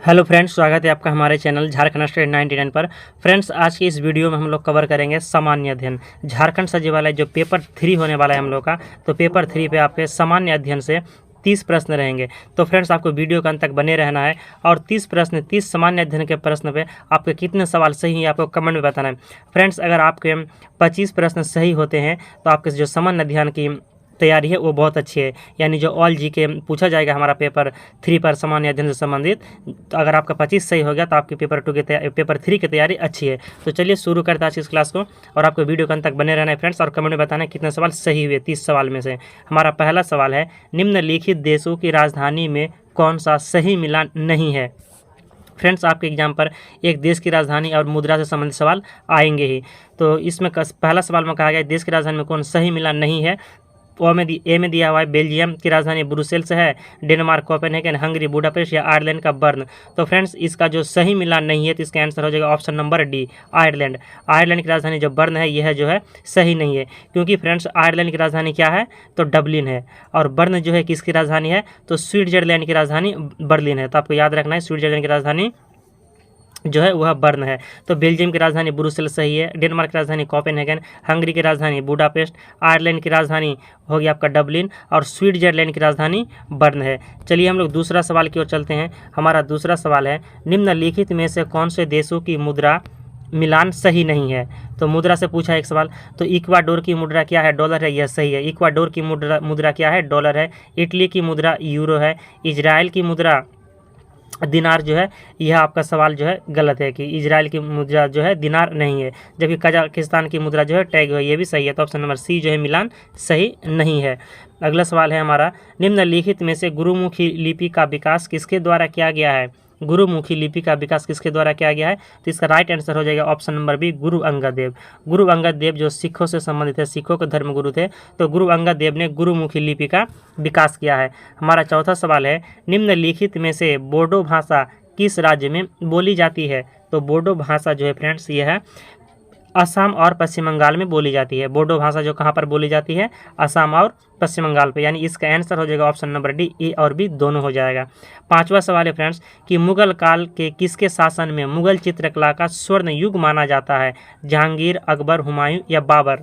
Hello friends, स्वागत है आपका हमारे चैनल झारखंड स्टेट 99 पर। फ्रेंड्स, आज की इस वीडियो में हम लोग कवर करेंगे सामान्य अध्ययन। झारखंड सचिवालय जो पेपर 3 होने वाला है हम लोग का, तो पेपर 3 पे आपके सामान्य अध्ययन से 30 प्रश्न रहेंगे। तो फ्रेंड्स, आपको वीडियो के अंत तक बने रहना है और 30 सामान्य अध्ययन के प्रश्न पे आपके कितने सवाल सही हैं आपको कमेंट में बताना है। फ्रेंड्स, अगर आपके 25 प्रश्न सही होते हैं तो आपके जो सामान्य अध्ययन की तैयारी है वो बहुत अच्छी है, यानी जो ऑल जी के पूछा जाएगा हमारा पेपर 3 पर सामान्य अध्ययन से संबंधित। तो अगर आपका 25 सही हो गया तो आपकी पेपर 3 की तैयारी अच्छी है। तो चलिए शुरू करते हैं आज इस क्लास को और आपको वीडियो के अंत तक बने रहना है फ्रेंड्स, और कमेंट में बताना है कितने सवाल सही हुए 30 सवाल में से। हमारा पहला सवाल है, निम्नलिखित देशों की राजधानी में कौन सा सही मिलान नहीं है। फ्रेंड्स, आपके एग्जाम पर एक देश की राजधानी और मुद्रा से संबंधित सवाल आएंगे ही। तो इसमें पहला सवाल में कहा गया देश की राजधानी में कौन सही मिलान नहीं है। ए में दिया हुआ है बेल्जियम की राजधानी ब्रुसेल्स है, डेनमार्क कोपेनहेगन, हंगरी बुडापेस्ट या आयरलैंड का बर्न। तो फ्रेंड्स, इसका जो सही मिलान नहीं है तो इसका आंसर हो जाएगा option number D, Ireland. Ireland की राजधानी जो बर्न है यह जो है सही नहीं है, क्योंकि फ्रेंड्स आयरलैंड की राजधानी क्या है तो डबलिन है, और बर्न जो है किसकी राजधानी है तो स्विट्जरलैंड की राजधानी बर्लिन है। तो आपको याद रखना है स्विट्जरलैंड की राजधानी जो है वह बर्न है। तो बेल्जियम की राजधानी ब्रुसेल्स सही है, डेनमार्क की राजधानी कोपेनहेगन, हंगरी की राजधानी बुडापेस्ट, आयरलैंड की राजधानी हो गया आपका डबलिन, और स्विट्जरलैंड की राजधानी बर्न है। चलिए हम लोग दूसरा सवाल की ओर चलते हैं। हमारा दूसरा सवाल है, निम्नलिखित में से कौन से देशों की मुद्रा मिलान सही नहीं है। तो मुद्रा से पूछा एक सवाल, तो इक्वाडोर की मुद्रा क्या है, डॉलर है, यह सही है। इक्वाडोर की मुद्रा क्या है, डॉलर है। इटली की मुद्रा यूरो है। इजराइल की मुद्रा दिनार जो है, यह आपका सवाल जो है गलत है कि इजराइल की मुद्रा जो है दिनार नहीं है, जबकि कजाकिस्तान की मुद्रा जो है टैग है, ये भी सही है। तो ऑप्शन नंबर सी जो है मिलान सही नहीं है। अगला सवाल है हमारा, निम्नलिखित में से गुरुमुखी लिपि का विकास किसके द्वारा किया गया है। गुरुमुखी लिपि का विकास किसके द्वारा किया गया है, तो इसका राइट आंसर हो जाएगा option number B, Guru Angad Dev. Guru Angad Dev जो सिखों से संबंधित है, सिखों के धर्म गुरु थे, तो गुरु अंगद देव ने गुरुमुखी लिपि का विकास किया है। हमारा चौथा सवाल है, निम्नलिखित में से बोडो भाषा किस राज्य में बोली जाती है। तो बोडो भाषा जो है फ्रेंड्स यह है असम और पश्चिम बंगाल में बोली जाती है। बोडो भाषा जो कहाँ पर बोली जाती है, असम और पश्चिम बंगाल पे, यानी इसका आंसर हो जाएगा ऑप्शन नंबर डी, ए और बी दोनों हो जाएगा। पांचवा सवाल है फ्रेंड्स कि मुगल काल के किसके शासन में मुगल चित्रकला का स्वर्ण युग माना जाता है। जहांगीर, अकबर, हुमायूं या बाबर।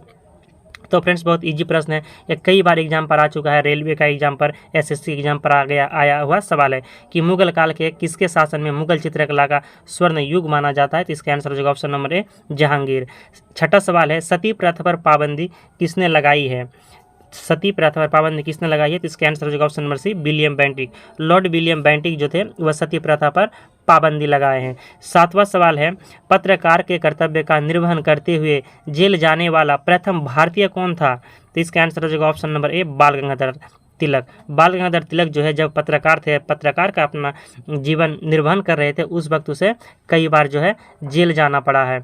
तो फ्रेंड्स, बहुत इजी प्रश्न है, ये कई बार एग्जाम पर आ चुका है, रेलवे का एग्जाम पर, एसएससी एग्जाम पर आया हुआ सवाल है कि मुगल काल के किसके शासन में मुगल चित्रकला का स्वर्ण युग माना जाता है। तो इसका आंसर हो जाएगा ऑप्शन नंबर ए, जहांगीर। छठा सवाल है, सती प्रथा पर पाबंदी किसने लगाई है। सती प्रथा पर पाबंदी किसने लगाई है, तो इसका आंसर हो जाएगा option number C, William Bentinck. Lord William Bentinck जो थे वह सती प्रथा पर पाबंदी लगाए हैं। सातवां सवाल है, पत्रकार के कर्तव्य का निर्वहन करते हुए जेल जाने वाला प्रथम भारतीय कौन था। तो इसका आंसर हो जाएगा ऑप्शन नंबर ए, बाल गंगाधर तिलक। बाल गंगाधर तिलक जो है जब पत्रकार थे, पत्रकार का अपना जीवन निर्वहन कर रहे थे, उस वक्त उसे कई बार जो है जेल जाना पड़ा है।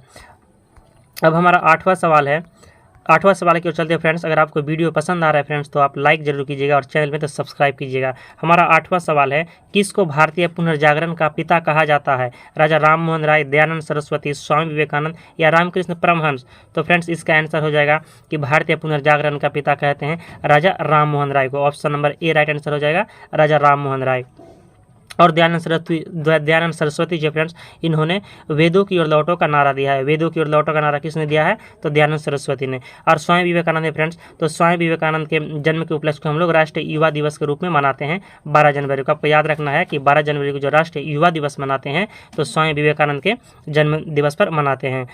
अब हमारा आठवां सवाल की ओर चलते हैं फ्रेंड्स। अगर आपको वीडियो पसंद आ रहा है फ्रेंड्स तो आप लाइक जरूर कीजिएगा और चैनल में तो सब्सक्राइब कीजिएगा। हमारा आठवां सवाल है, किसको भारतीय पुनर्जागरण का पिता कहा जाता है। राजा राम मोहन राय, दयानंद सरस्वती, स्वामी विवेकानंद या रामकृष्ण परमहंस। तो फ्रेंड्स, इसका आंसर हो जाएगा कि भारतीय पुनर्जागरण का पिता कहते हैं राजा राम मोहन राय को। Option number A right answer हो जाएगा, राजा राम मोहन राय। और दयानंद सरस्वती जो फ्रेंड्स, इन्होंने वेदों की ओर लौटो का नारा दिया है। वेदों की ओर लौटो का नारा किसने दिया है, तो दयानंद सरस्वती ने। और स्वामी विवेकानंद है फ्रेंड्स, तो स्वामी विवेकानंद के जन्म के उपलक्ष्य को हम लोग राष्ट्रीय युवा दिवस के रूप में मनाते हैं 12 जनवरी को। आपको याद रखना है कि 12 जनवरी को जो राष्ट्रीय युवा दिवस मनाते हैं तो स्वामी विवेकानंद के जन्म दिवस पर मनाते हैं।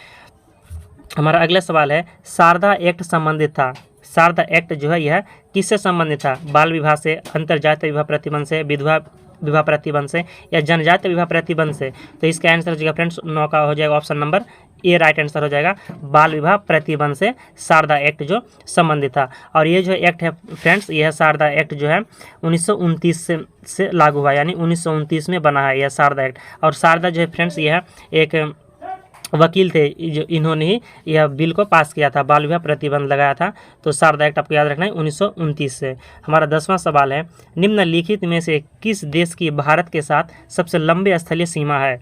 हमारा अगला सवाल है, शारदा एक्ट संबंधित था। शारदा एक्ट जो है यह किससे संबंधित था। बाल विवाह से, अंतरजातीय विवाह प्रतिबंध से, विधवा विवाह प्रतिबंध से या जनजातीय विवाह प्रतिबंध से। तो इसका आंसर हो जाएगा फ्रेंड्स 9 का हो जाएगा option number A right answer हो जाएगा, बाल विवाह प्रतिबंध से शारदा एक्ट जो संबंधित था। और ये जो एक्ट है फ्रेंड्स, यह शारदा एक्ट जो है 1929 से लागू हुआ, यानी 1929 में बना है यह शारदा एक्ट। और शारदा जो है फ्रेंड्स यह एक वकील थे, जो इन्होंने ही यह बिल को पास किया था, बाल विवाह प्रतिबंध लगाया था। तो शारदा एक्ट आपको याद रखना है 1929 से। हमारा 10वां सवाल है, निम्नलिखित में से किस देश की भारत के साथ सबसे लंबे स्थलीय सीमा है।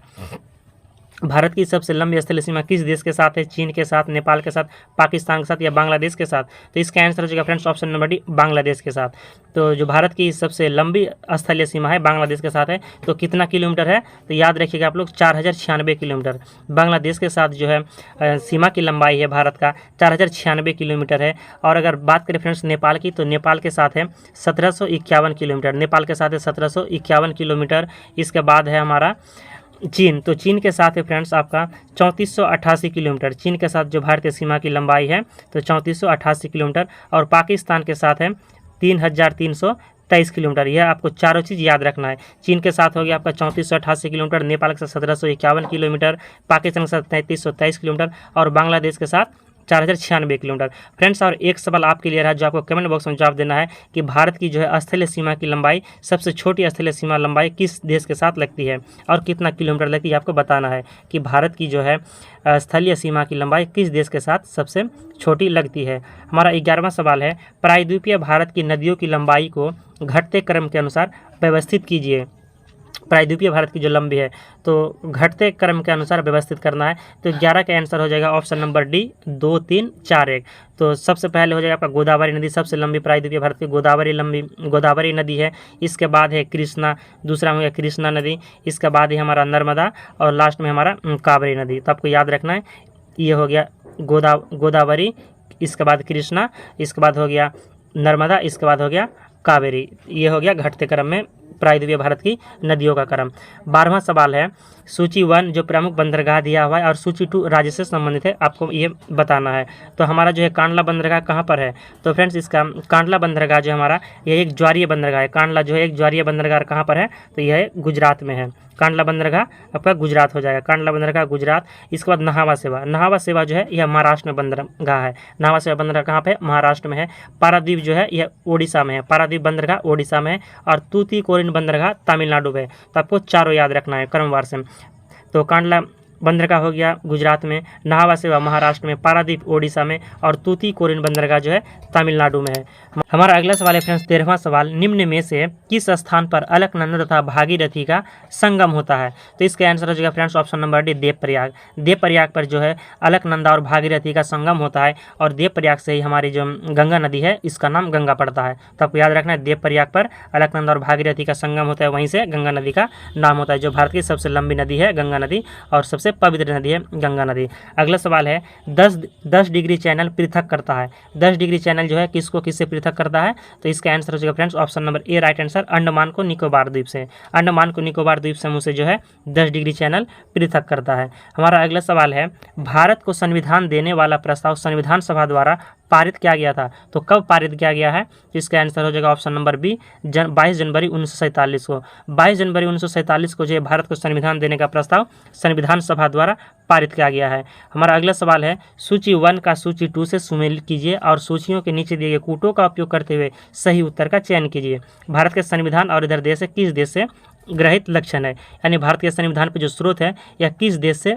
भारत की सबसे लंबी स्थलीय सीमा किस देश के साथ है? चीन के साथ, नेपाल के साथ, पाकिस्तान के साथ या बांग्लादेश के साथ? तो इसका आंसर हो जाएगा friends option number D, Bangladesh के साथ। तो जो भारत की सबसे लंबी स्थलीय सीमा है बांग्लादेश के साथ है। तो कितना किलोमीटर है? तो याद रखिएगा आप लोग 4096 किलोमीटर बांग्लादेश के साथ जो है सीमा की लंबाई है भारत का 4096 किलोमीटर है। और अगर बात करें फ्रेंड्स नेपाल की, तो नेपाल के साथ है 1751 किलोमीटर, नेपाल के साथ है 1751 किलोमीटर। इसके बाद है हमारा चीन, तो चीन के साथ है फ्रेंड्स आपका 3488 किलोमीटर, चीन के साथ जो भारतीय सीमा की लंबाई है तो 3488 किलोमीटर। और पाकिस्तान के साथ है 3323 किलोमीटर। यह आपको चारों चीज़ याद रखना है। चीन के साथ हो गया आपका 3488 किलोमीटर, नेपाल के साथ 1751 किलोमीटर, पाकिस्तान के साथ 3323 किलोमीटर और बांग्लादेश के साथ 4096 किलोमीटर। फ्रेंड्स, और एक सवाल आपके लिए रहा जो आपको कमेंट बॉक्स में जवाब देना है कि भारत की जो है स्थलीय सीमा की लंबाई, सबसे छोटी स्थलीय सीमा लंबाई किस देश के साथ लगती है और कितना किलोमीटर लगती है, आपको बताना है कि भारत की जो है स्थलीय सीमा की लंबाई किस देश के साथ सबसे छोटी लगती है। हमारा 11वां सवाल है, प्रायद्वीपीय भारत की नदियों की लंबाई को घटते क्रम के अनुसार व्यवस्थित कीजिए। प्रायद्वीपीय भारत की जो लंबी है तो घटते क्रम के अनुसार व्यवस्थित करना है। तो 11 का आंसर हो जाएगा ऑप्शन नंबर डी, 2, 3, 4, 1। तो सबसे पहले हो जाएगा आपका गोदावरी नदी, सबसे लंबी प्रायद्वीपीय भारत की गोदावरी नदी है। इसके बाद है कृष्णा, दूसरा हो गया कृष्णा नदी। इसके बाद है हमारा नर्मदा और लास्ट में हमारा कावेरी नदी। तो आपको याद रखना है, ये हो गया गोदावरी, इसके बाद कृष्णा, इसके बाद हो गया नर्मदा, इसके बाद हो गया कावेरी। ये हो गया घटते क्रम में प्रायद्वीपीय भारत की नदियों का क्रम। 12वां सवाल है, सूची 1 जो प्रमुख बंदरगाह दिया हुआ है और सूची 2 राज्य से संबंधित है, आपको ये बताना है। तो हमारा जो है कांडला बंदरगाह कहाँ पर है? तो फ्रेंड्स, इसका कांडला बंदरगाह जो हमारा ये एक ज्वारीय बंदरगाह है। कांडला जो है एक ज्वारीय बंदरगाह कहाँ पर है? तो यह गुजरात में है। कांडला बंदरगाह आपका गुजरात हो जाएगा, कांडला बंदरगाह गुजरात। इसके बाद नहावा सेवा जो है यह महाराष्ट्र में बंदरगाह है। नहावा सेवा बंदरगाह कहाँ पे? महाराष्ट्र में है। पारादीप जो है यह ओडिशा में है, पारादीप बंदरगाह ओडिशा में है। और तूतीकोरिन बंदरगाह तमिलनाडु में। तो आपको चारों याद रखना है क्रमवार से। तो कांडला बंदरगाह हो गया गुजरात में, नहावा सेवा महाराष्ट्र में, पारादीप ओडिशा में और तूतीकोरिन बंदरगाह जो है तमिलनाडु में है। हमारा अगला सवाल है फ्रेंड्स 13वां सवाल, निम्न में से किस स्थान पर अलकनंदा तथा भागीरथी का संगम होता है? तो इसका आंसर हो जाएगा friends option number D, Devprayag. Devprayag पर जो है अलकनंदा और भागीरथी का संगम होता है और देवप्रयाग से ही हमारी जो गंगा नदी है इसका नाम गंगा पड़ता है। तो आपको याद रखना है, देवप्रयाग पर अलकनंदा और भागीरथी का संगम होता है, वहीं से गंगा नदी का नाम होता है। जो भारत की सबसे लंबी नदी है गंगा नदी और सबसे पवित्र नदी है गंगा नदी। अगला सवाल है, 10 डिग्री चैनल पृथक करता है। 10 डिग्री चैनल जो है किसको किससे पृथक करता है? तो इसका आंसर हो जाएगा friends option number A, right answer, Andaman को निकोबार द्वीप से। अंडमान को निकोबार द्वीप समूह से जो है 10 डिग्री चैनल पृथक करता है। हमारा अगला सवाल है, भारत को संविधान देने वाला प्रस्ताव संविधान सभा द्वारा पारित किया गया था, तो कब पारित किया गया है? इसका आंसर हो जाएगा ऑप्शन नंबर बी, 22 जनवरी 1947 को। 22 जनवरी 1947 को जो है भारत को संविधान देने का प्रस्ताव संविधान सभा द्वारा पारित किया गया है। हमारा अगला सवाल है, सूची 1 का सूची 2 से सुमेलित कीजिए और सूचियों के नीचे दिए गए कूटों का उपयोग करते हुए सही उत्तर का चयन कीजिए। भारत के संविधान और इधर देश से किस देश से ग्रहित लक्षण है, यानी भारत के संविधान पर जो स्रोत है या किस देश से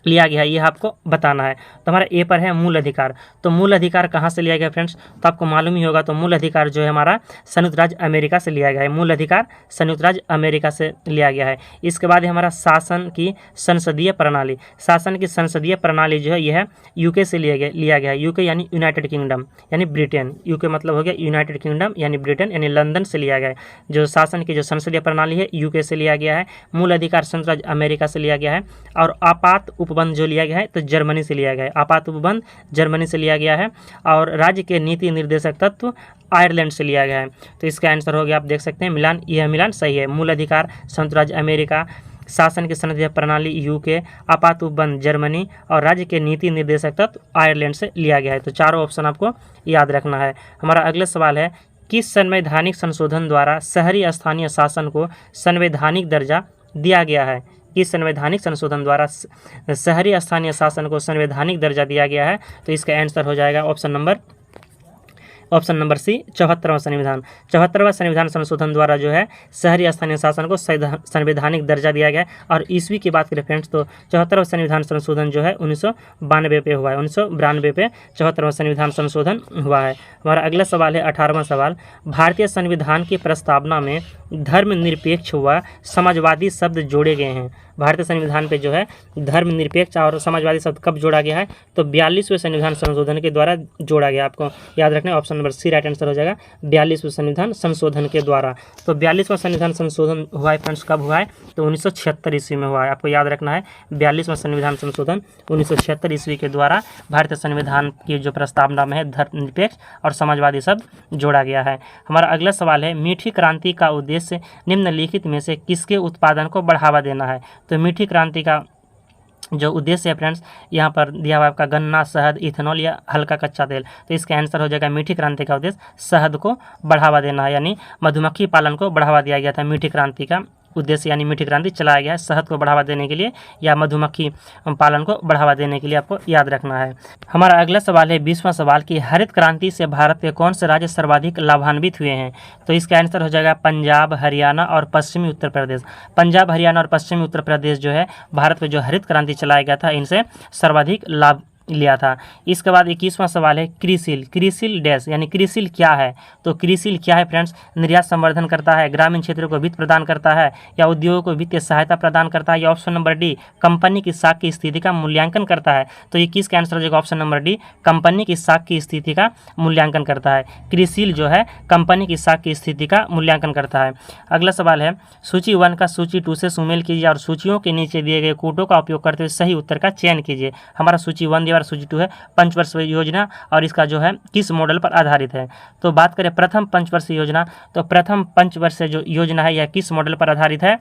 लिया गया है, ये आपको बताना है। तो हमारा ए पर है मूल अधिकार। तो मूल अधिकार कहाँ से लिया गया फ्रेंड्स? तो आपको मालूम ही होगा, तो मूल अधिकार जो है हमारा संयुक्त राज्य अमेरिका से लिया गया है। मूल अधिकार संयुक्त राज्य अमेरिका से लिया गया है। इसके बाद हमारा शासन की संसदीय प्रणाली। शासन की संसदीय प्रणाली जो है यह यूके से लिया गया है। यूके यानी यूनाइटेड किंगडम यानी ब्रिटेन। यूके मतलब हो गया यूनाइटेड किंगडम यानी ब्रिटेन यानी लंदन से लिया गया है। जो शासन की जो संसदीय प्रणाली है यूके से लिया गया है। मूल अधिकार संयुक्त राज्य अमेरिका से लिया गया है। और आपात उपबंध जो लिया गया है तो जर्मनी से लिया गया है। आपात उपबंध जर्मनी से लिया गया है। और राज्य के नीति निर्देशक तत्व आयरलैंड से लिया गया है। तो इसका आंसर हो गया, आप देख सकते हैं मिलान, यह मिलान सही है। मूल अधिकार संयुक्त राज्य अमेरिका, शासन की संसदीय प्रणाली यूके, आपात उपबंध जर्मनी और राज्य के नीति निर्देशक तत्व आयरलैंड से लिया गया है। तो चारों ऑप्शन आपको याद रखना है। हमारा अगला सवाल है, किस संवैधानिक संशोधन द्वारा शहरी स्थानीय शासन को संवैधानिक दर्जा दिया गया है? किस संवैधानिक संशोधन द्वारा शहरी स्थानीय शासन को संवैधानिक दर्जा दिया गया है? तो इसका आंसर हो जाएगा option number option number C 74वां संविधान। 74वां संविधान संशोधन द्वारा जो है शहरी स्थानीय शासन को संवैधानिक दर्जा दिया गया। और ईस्वी की बात करें फ्रेंड्स तो 74वां संविधान संशोधन जो है 1992 पे हुआ है। 1992 पे 74वां संविधान संशोधन हुआ है। हमारा अगला सवाल है 18वां सवाल, भारतीय संविधान की प्रस्तावना में धर्मनिरपेक्ष व समाजवादी शब्द जोड़े गए हैं। भारतीय संविधान पे जो है धर्मनिरपेक्ष और समाजवादी शब्द कब जोड़ा गया है? तो 42वें संविधान संशोधन के द्वारा जोड़ा गया। आपको याद रखना है, option number C right answer हो जाएगा, 42वें संविधान संशोधन के द्वारा। तो 42वां संविधान संशोधन हुआ है फ्रेंड्स, कब हुआ है? तो 1976 ईस्वी में हुआ है। आपको याद रखना है 42वां संविधान संशोधन 1976 ईस्वी के द्वारा भारतीय संविधान की जो प्रस्तावना में है धर्मनिरपेक्ष और समाजवादी शब्द जोड़ा गया है। हमारा अगला सवाल है, मीठी क्रांति का उद्देश्य निम्नलिखित में से किसके उत्पादन को बढ़ावा देना है? तो मीठी क्रांति का जो उद्देश्य है फ्रेंड्स, यहाँ पर दिया हुआ आपका गन्ना, शहद, इथेनॉल या हल्का कच्चा तेल। तो इसका आंसर हो जाएगा मीठी क्रांति का उद्देश्य शहद को बढ़ावा देना है, यानी मधुमक्खी पालन को बढ़ावा दिया गया था। मीठी क्रांति का उद्देश्य यानी मीठी क्रांति चलाया गया है शहद को बढ़ावा देने के लिए या मधुमक्खी पालन को बढ़ावा देने के लिए, आपको याद रखना है। हमारा अगला सवाल है 20वां सवाल की हरित क्रांति से भारत के कौन से राज्य सर्वाधिक लाभान्वित हुए हैं? तो इसका आंसर हो जाएगा पंजाब, हरियाणा और पश्चिमी उत्तर प्रदेश। पंजाब, हरियाणा और पश्चिमी उत्तर प्रदेश जो है भारत में जो हरित क्रांति चलाया गया था इनसे सर्वाधिक लाभ लिया था। इसके बाद 21वां सवाल है क्रिसिल। क्रिसिल डैश यानी क्रिसिल क्या है? तो क्रिसिल क्या है फ्रेंड्स? निर्यात संवर्धन करता है, ग्रामीण क्षेत्रों को वित्त प्रदान करता है या उद्योगों को वित्तीय सहायता प्रदान करता है या ऑप्शन नंबर डी कंपनी की साख की स्थिति का मूल्यांकन करता है। तो 21 का आंसर हो जाएगा ऑप्शन नंबर डी कंपनी की साख की स्थिति का मूल्यांकन करता है। क्रिसिल जो है कंपनी की साख की स्थिति का मूल्यांकन करता है। अगला सवाल है सूची 1 का सूची 2 से सुमेल कीजिए और सूचियों के नीचे दिए गए कूटों का उपयोग करते हुए सही उत्तर का चयन कीजिए। हमारा सूची 1 दिया सूची 2 है पंचवर्षीय योजना और इसका जो है किस मॉडल पर आधारित है? तो बात करें प्रथम पंचवर्षीय योजना, तो प्रथम पंचवर्षीय जो योजना है यह किस मॉडल पर आधारित है?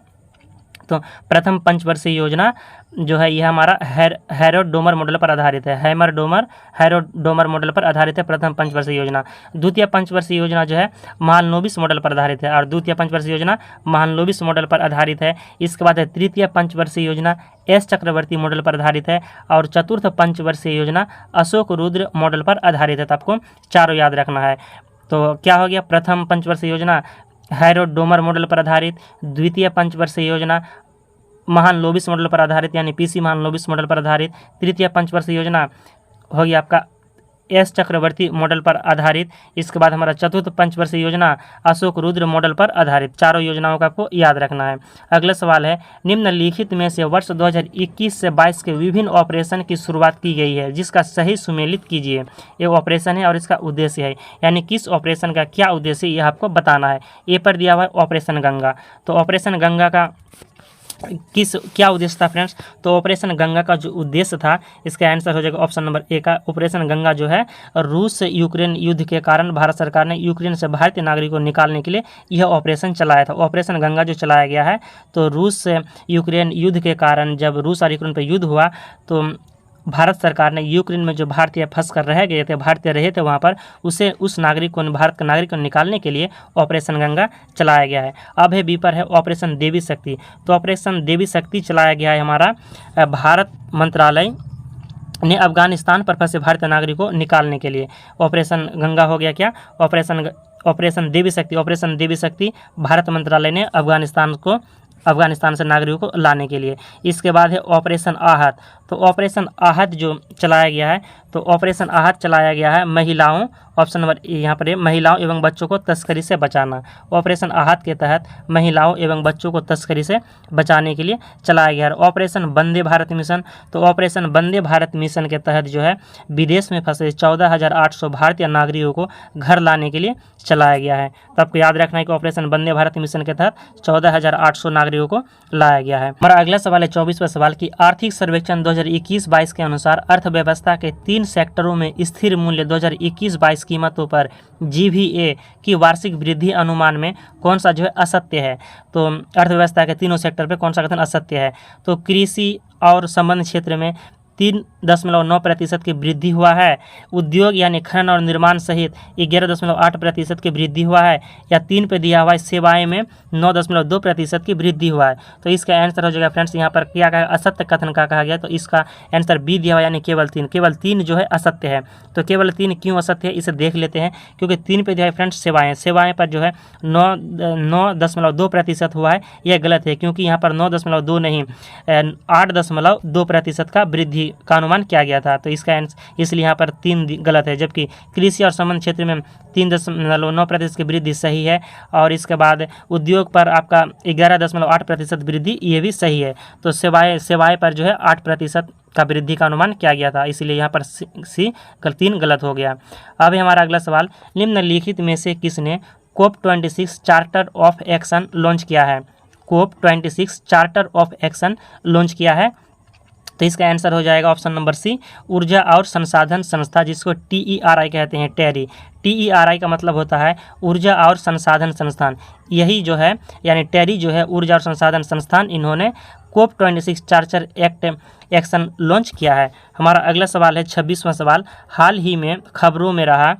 तो प्रथम पंचवर्षीय योजना जो है यह हमारा हैरोल्ड डोमर मॉडल पर आधारित है। हैरोल्ड डोमर मॉडल पर आधारित है प्रथम पंचवर्षीय योजना। द्वितीय पंचवर्षीय योजना जो है महालनोबिस मॉडल पर आधारित है और द्वितीय पंचवर्षीय योजना महालनोबिस मॉडल पर आधारित है। इसके बाद है तृतीय पंचवर्षीय योजना एस चक्रवर्ती मॉडल पर आधारित है और चतुर्थ पंचवर्षीय योजना अशोक रुद्र मॉडल पर आधारित है। तो आपको चारों याद रखना है। तो क्या हो गया? प्रथम पंचवर्षीय योजना हैरोल्ड डोमर मॉडल पर आधारित, द्वितीय पंचवर्षीय योजना महालनोबिस मॉडल पर आधारित यानी पीसी महालनोबिस मॉडल पर आधारित, तृतीय पंचवर्षीय योजना हो गया आपका एस चक्रवर्ती मॉडल पर आधारित। इसके बाद हमारा चतुर्थ पंचवर्षीय योजना अशोक रुद्र मॉडल पर आधारित। चारों योजनाओं का आपको याद रखना है। अगला सवाल है निम्नलिखित में से वर्ष 2021 से 22 के विभिन्न ऑपरेशन की शुरुआत की गई है जिसका सही सुमेलित कीजिए। ये ऑपरेशन है और इसका उद्देश्य है, यानी किस ऑपरेशन का क्या उद्देश्य यह आपको बताना है। ए पर दिया हुआ है ऑपरेशन गंगा। तो ऑपरेशन गंगा का क्या उद्देश्य था फ्रेंड्स? तो ऑपरेशन गंगा का जो उद्देश्य था इसका आंसर हो जाएगा ऑप्शन नंबर ए का ऑपरेशन गंगा जो है रूस से यूक्रेन युद्ध के कारण भारत सरकार ने यूक्रेन से भारतीय नागरिकों को निकालने के लिए यह ऑपरेशन चलाया था। ऑपरेशन गंगा जो चलाया गया है तो रूस से यूक्रेन युद्ध के कारण जब रूस और यूक्रेन पर युद्ध हुआ तो भारत सरकार ने यूक्रेन में जो भारतीय फंस कर रह गए थे, भारतीय रहे थे वहाँ पर, उसे उस नागरिक को भारत के नागरिक को निकालने के लिए ऑपरेशन गंगा चलाया गया है। अब है बी पर है ऑपरेशन देवी शक्ति। तो ऑपरेशन देवी शक्ति चलाया गया है हमारा भारत मंत्रालय ने अफगानिस्तान पर फंसे भारतीय नागरिकों को निकालने के लिए। ऑपरेशन गंगा हो गया क्या? ऑपरेशन देवी शक्ति। ऑपरेशन देवी शक्ति भारत मंत्रालय ने अफगानिस्तान से नागरिकों को लाने के लिए। इसके बाद है ऑपरेशन आहत। तो ऑपरेशन आहत जो चलाया गया है तो ऑपरेशन आहत चलाया गया है महिलाओं, ऑप्शन नंबर यहाँ पर महिलाओं एवं बच्चों को तस्करी से बचाना। ऑपरेशन आहत के तहत महिलाओं एवं बच्चों को तस्करी से बचाने के लिए चलाया गया है। Operation Vande Bharat mission. तो ऑपरेशन वंदे भारत मिशन के तहत जो है विदेश में फंसे 14,800 भारतीय नागरिकों को घर लाने के लिए चलाया गया है। तो आपको याद रखना है कि ऑपरेशन वंदे भारत मिशन के तहत 14,800 नागरिकों को लाया गया है। हमारा अगला सवाल है 24वां सवाल की आर्थिक सर्वेक्षण 2021-22 के अनुसार अर्थव्यवस्था के 3 सेक्टरों में स्थिर मूल्य 2021-22 कीमतों पर GVA की वार्षिक वृद्धि अनुमान में कौन सा जो है असत्य है? तो अर्थव्यवस्था के तीनों सेक्टर पे कौन सा कथन असत्य है? तो कृषि और संबंध क्षेत्र में 3.9% की वृद्धि हुआ है, उद्योग यानी खनन और निर्माण सहित 11.8% की वृद्धि हुआ है, या 3 पे दिया हुआ है सेवाएं में 9.2% की वृद्धि हुआ है। तो इसका आंसर हो जाएगा फ्रेंड्स, यहाँ पर क्या कहा, असत्य कथन का कहा गया, तो इसका आंसर बी दिया हुआ यानी केवल 3। केवल 3 जो है असत्य है। तो केवल 3 क्यों असत्य है इसे देख लेते हैं, क्योंकि 3 पे दिया है फ्रेंड्स सेवाएं पर जो है 9.2% हुआ है, यह गलत है, क्योंकि यहाँ पर 9.2 नहीं 8.2% का वृद्धि का अनुमान किया गया था। तो इसका आंसर इसलिए यहाँ पर 3 गलत है, जबकि कृषि और संबंध क्षेत्र में 3.9% की वृद्धि सही है, और इसके बाद उद्योग पर आपका 11.8% वृद्धि ये भी सही है। तो सेवाएं पर जो है 8% का वृद्धि का अनुमान किया गया था, इसलिए यहाँ पर सी 3 गलत हो गया। अब हमारा अगला सवाल, निम्नलिखित में से किसने COP26 charter of action launch किया है? COP26 charter of action launch किया है, तो इसका आंसर हो जाएगा ऑप्शन नंबर सी, ऊर्जा और संसाधन संस्था, जिसको TERI कहते हैं, टेरी। TERI का मतलब होता है ऊर्जा और संसाधन संस्थान, यही जो है यानी टेरी जो है ऊर्जा और संसाधन संस्थान, इन्होंने COP26 चार्टर एक्शन लॉन्च किया है। हमारा अगला सवाल है 26वां सवाल, हाल ही में खबरों में रहा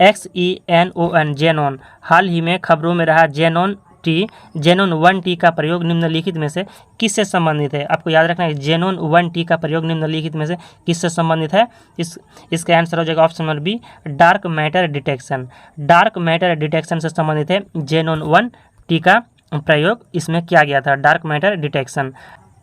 XENON, हाल ही में खबरों में रहा जेनोन 1T का प्रयोग निम्नलिखित में से किससे संबंधित है? आपको याद रखना है जेनोन 1T का प्रयोग निम्नलिखित में से किससे संबंधित है? इसका आंसर हो जाएगा option number B, dark matter detection. Dark matter detection से संबंधित है जेनोन 1T का प्रयोग इसमें किया गया था, डार्क मैटर डिटेक्शन।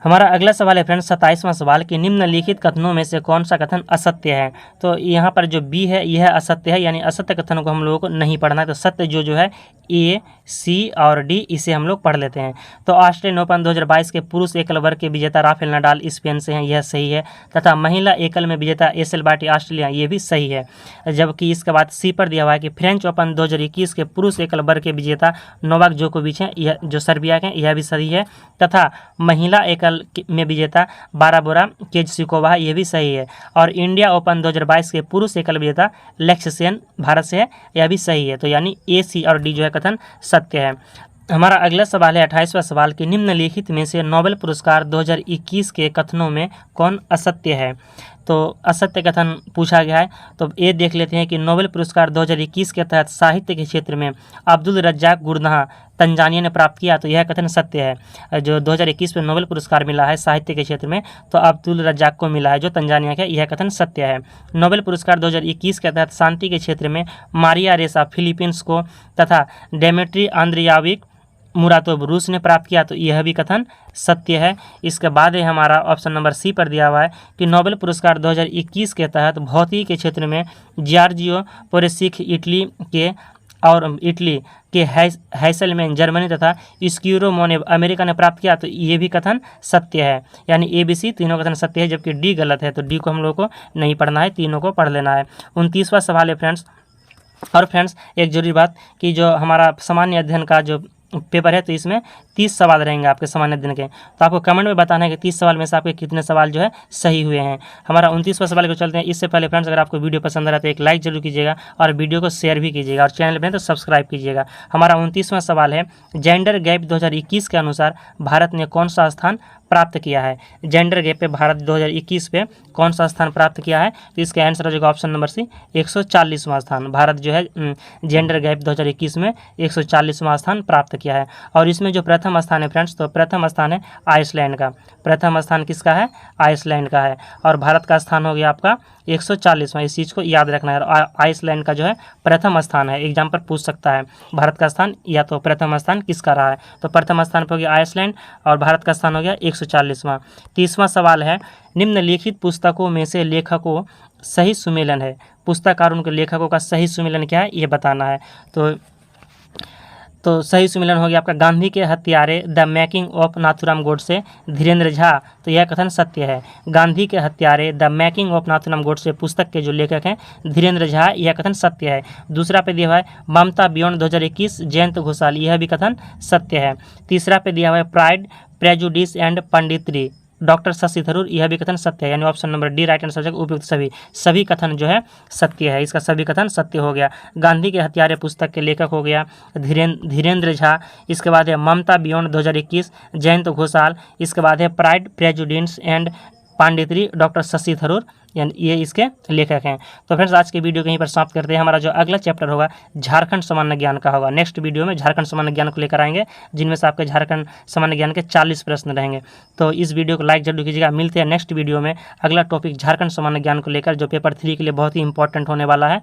हमारा अगला सवाल है फ्रेंड्स 27वां सवाल कि निम्नलिखित कथनों में से कौन सा कथन असत्य है? तो यहाँ पर जो बी है यह असत्य है, यानी असत्य कथनों को हम लोगों को नहीं पढ़ना है। तो सत्य जो है ए, सी और डी, इसे हम लोग पढ़ लेते हैं। तो ऑस्ट्रेलियन ओपन 2022 के पुरुष एकल वर्ग के विजेता राफेल नडाल स्पेन से हैं, यह सही है। तथा महिला एकल में विजेता एशेल बार्टी ऑस्ट्रेलिया, ये भी सही है। जबकि इसके बाद सी पर दिया हुआ है कि फ्रेंच ओपन 2021 के पुरुष एकल वर्ग के विजेता नोवाक जोकोविच हैं, यह जो सर्बिया के, यह भी सही है। तथा महिला एकल में विजेता बाराबोरा केजसिकोवा, ये भी सही है। और इंडिया ओपन 2022 के पुरुष एकल विजेता लक्ष्य सेन भारत से है, यह भी सही है। तो यानी ए, सी और डी जो है कथन सत्य है। हमारा अगला सवाल है 28वां सवाल कि निम्नलिखित में से नोबेल पुरस्कार 2021 के कथनों में कौन असत्य है? तो असत्य कथन पूछा गया है, तो ये देख लेते हैं कि नोबेल पुरस्कार 2021 के तहत साहित्य के क्षेत्र में अब्दुल रज्जाक गुरनाह तंजानिया ने प्राप्त किया, तो यह कथन सत्य है। जो 2021 में नोबेल पुरस्कार मिला है साहित्य के क्षेत्र में, तो अब्दुल रज्जाक को मिला है जो तंजानिया के, यह कथन सत्य है। नोबेल पुरस्कार 2021 के तहत शांति के क्षेत्र में मारिया रेसा फिलीपींस को तथा डेमेट्री आंद्रियाविक मुरातोव रूस ने प्राप्त किया, तो यह भी कथन सत्य है। इसके बाद है हमारा ऑप्शन नंबर सी पर दिया हुआ है कि नोबेल पुरस्कार 2021 के तहत भौतिकी के क्षेत्र में जियार्जियो पोरेसिक इटली के हैसलमैन जर्मनी तथा स्क्यूरो मोनेव अमेरिका ने प्राप्त किया, तो ये भी कथन सत्य है। यानी ए, बी, सी तीनों कथन सत्य है, जबकि डी गलत है। तो डी को हम लोग को नहीं पढ़ना है, तीनों को पढ़ लेना है। 29वां सवाल है फ्रेंड्स, और फ्रेंड्स एक जरूरी बात कि जो हमारा सामान्य अध्ययन का जो पेपर है, तो इसमें 30 सवाल रहेंगे आपके सामान्य अध्ययन के। तो आपको कमेंट में बताना है कि 30 सवाल में से आपके कितने सवाल जो है सही हुए हैं। हमारा 29वां सवाल को चलते हैं। इससे पहले फ्रेंड्स अगर आपको वीडियो पसंद आ रहा है तो एक लाइक जरूर कीजिएगा और वीडियो को शेयर भी कीजिएगा और चैनल में तो सब्सक्राइब कीजिएगा। हमारा 29वां सवाल है, जेंडर गैप 2021 के अनुसार भारत ने कौन सा स्थान प्राप्त किया है? जेंडर गैप पे भारत 2021 पे कौन सा स्थान प्राप्त किया है? तो इसका आंसर हो जाएगा ऑप्शन नंबर सी, 140वां स्थान। भारत जो है जेंडर गैप 2021 में 140वां स्थान प्राप्त किया है। और इसमें जो प्रथम स्थान है फ्रेंड्स, तो प्रथम स्थान है आइसलैंड का। प्रथम स्थान किसका है? आइसलैंड का है। और भारत का स्थान हो गया आपका 140वां, इस चीज़ को याद रखना है। और आइसलैंड का जो है प्रथम स्थान है, एग्जाम पर पूछ सकता है भारत का स्थान या तो प्रथम स्थान किसका रहा है। तो प्रथम स्थान पर हो गया आइसलैंड और भारत का स्थान हो गया 140वां। 30वां सवाल है, निम्नलिखित पुस्तकों में से लेखकों सही सुमेलन है। पुस्तक और उनके लेखकों का सही सुमेलन क्या है ये बताना है। तो सही सुमेलन हो गया आपका गांधी के हत्यारे the making of Nathuram Godse, Dhirendra Jha, तो यह कथन सत्य है। गांधी के हत्यारे the making of Nathuram Godse पुस्तक के जो लेखक हैं धीरेन्द्र झा, यह कथन सत्य है। दूसरा पे दिया हुआ है ममता बियॉन्ड 2021 जयंत घोषाल, यह भी कथन सत्य है। तीसरा पे दिया हुआ है Pride Prejudice and Punditry doctor Shashi Tharoor, यह भी कथन सत्य है। यानी option number D right answer हो उपयुक्त सभी कथन जो है सत्य है। इसका सभी कथन सत्य हो गया। गांधी के हत्यारे पुस्तक के लेखक हो गया धीरेन्द्र झा। इसके बाद है ममता बियॉन्ड 2021 जयंत घोषाल। इसके बाद है Pride Prejudice and Punditry, doctor Shashi Tharoor, यानी ये इसके लेखक हैं। तो फ्रेंड्स आज के वीडियो कहीं पर समाप्त करते हैं। हमारा जो अगला चैप्टर होगा झारखंड सामान्य ज्ञान का होगा। नेक्स्ट वीडियो में झारखंड सामान्य ज्ञान को लेकर आएंगे, जिनमें से आपके झारखंड सामान्य ज्ञान के 40 प्रश्न रहेंगे। तो इस वीडियो को लाइक जरूर कीजिएगा। मिलते हैं नेक्स्ट वीडियो में अगला टॉपिक झारखंड सामान्य ज्ञान को लेकर, जो पेपर 3 के लिए बहुत ही इंपॉर्टेंट होने वाला है।